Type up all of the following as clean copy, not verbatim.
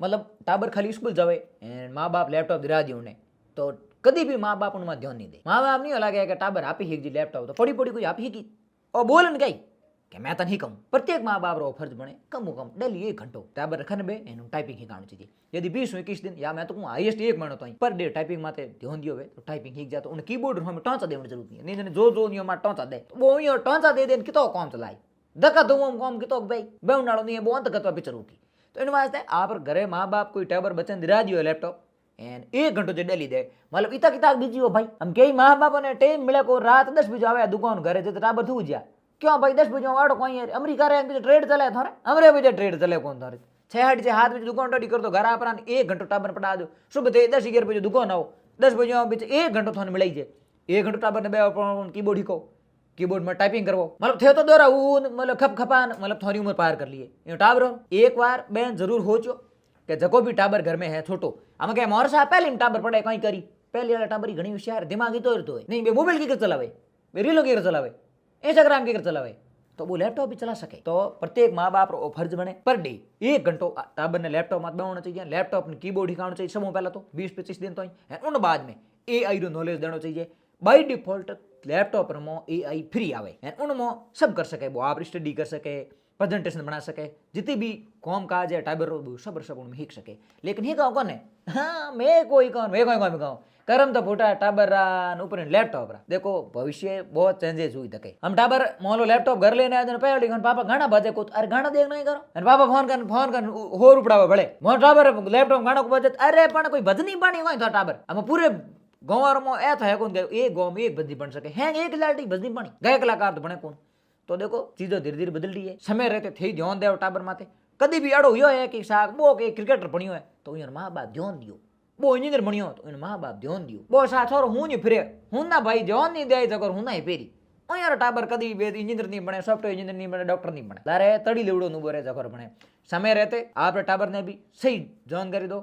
मतलब टाबर खाली स्कूल जावे एंड माँ बाप लैपटॉप दिला दी उन्हें, तो कभी भी माँ बाप उनमें ध्यान नहीं दे। माँ बाप नहीं लगे कि टाबर आप ही जी लैपटॉप तो पड़ी पड़ी कोई आप ही की और बोलन गई कि मैं तो नहीं कहूँ। प्रत्येक माँ बाप रो फर्ज बने कम कम डेली 1 घंटो टाबर रखने बे एनु टाइपिंग हीखाणु चाहिए। यदि 20-21 दिन या मैं तो कहूँ हाईएस्ट 1 महीनो तो पर डे टाइपिंग माते ध्यान दियो तो टाइपिंग हीख जाए। तो उन कीबोर्ड हमें टॉचा देने जरूरत नहीं है, जो जो नहीं हमारा टॉचा दे वो यो टॉचा दे देन कितो काम चलाई धक्का दो काम कितो भाई बेउनाड़ो नहीं है वो अंत गतवा पिक्चर की। तो इन वास्ते आप घरे माँ बाप कोई टाबर बच्चन दिला दियो लैपटॉप एंड 1 घंटो जो डेली दे मतलब इतना किताब बीजी हो भाई। हम कई माँ बाप ने टाइम मिले को रात 10 बजे आवे दुकान घरे से टाबर थू जा क्यों भाई 10 बजे वाड़ो कोई है अमेरिका रे ट्रेड चले थारे हमरे बजे ट्रेड चले कौन थारे 6 से 7 बजे दुकान रेडी कर दो घर आप 1 घंटो टाबर पड़ा दो सुबह 10-11 बजे दुकान आओ 10 बजे आओ बीच 1 घंटो थाने मिलाई जाए 1 घंटो टाबर ने बे कीबोर्ड हिको कीबोर्ड में टाइपिंग करवो मतलब थे तो दोरा मतलब खप खपान मतलब थोड़ी उम्र पार कर लिए टाबर एक बार बेन जरूर हो चो कि जको भी टाबर घर में है छोटो आम क्या मोर साहब पहले टाबर पड़े कहीं करी पहले वाला टाबर घनी होशियार दिमागी तो है नहीं बे मोबाइल की कर चलावे बे रीलो की कर चलावे इंस्टाग्राम की कर चलावे तो वो लैपटॉप भी चला सके। तो प्रत्येक माँ बाप रो फर्ज बने पर डे 1 घंटो टाबर ने लैपटॉप में होना चाहिए लैपटॉप ने कीबोर्ड हिखाना चाहिए सब पहला तो 20-25 दिन तो उन बाद में AI रो नॉलेज देना चाहिए। बाय डिफॉल्ट लैपटॉप में AI फ्री आवे उनमें सब कर सके वो आप स्टडी कर सके प्रेजेंटेशन बना सके जितनी भी कॉम काज है टाइबर सब उनमें सीख सके। लेकिन ही कहूँ कौन है हाँ मैं कोई कहूँ करम तो फूटा टाबर ऊपर लैपटॉप रहा देखो भविष्य बहुत चेंजेस हुई थके। हम टाबर मोलो लैपटॉप घर लेने आए पहले पापा गाना बजे को अरे गाना देख नहीं करो पापा फोन कर हो रुपड़ा बड़े मोर टाबर लैपटॉप गाना को बजे अरे पण कोई भजनी पानी कोई था टाबर हम पूरे गाँव में ए था कौन एक गाँव में एक भजनी बन सके हैं एक लाटी भजनी पानी गए कलाकार तो बने कौन। तो देखो चीजों धीरे धीरे बदल रही है समय रहते थे ध्यान दे टाबर माथे कभी भी अड़ो है कि साग वो के क्रिकेटर बनियो है तो इन माँ बाप ध्यान दियो वो इंजीनियर बनियो तो इन माँ बाप ध्यान दियो वो सा छोरो हूँ नहीं फिरे हूँ ना भाई ध्यान नहीं दे जगह हूँ ना ही फेरी यार टाबर कभी भी इंजीनियर नहीं बने सॉफ्टवेयर इंजीनियर नहीं बने डॉक्टर नहीं बने तारे तड़ी लेवड़ो नु बोरे जगह बने। समय रहते आप टाबर ने भी सही जानकारी दो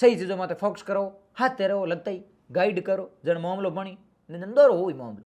सही चीजों में फोकस करो हाथ रहो लगता ही गाइड करो जन मामलो बनी नंदोरो हो मामलो।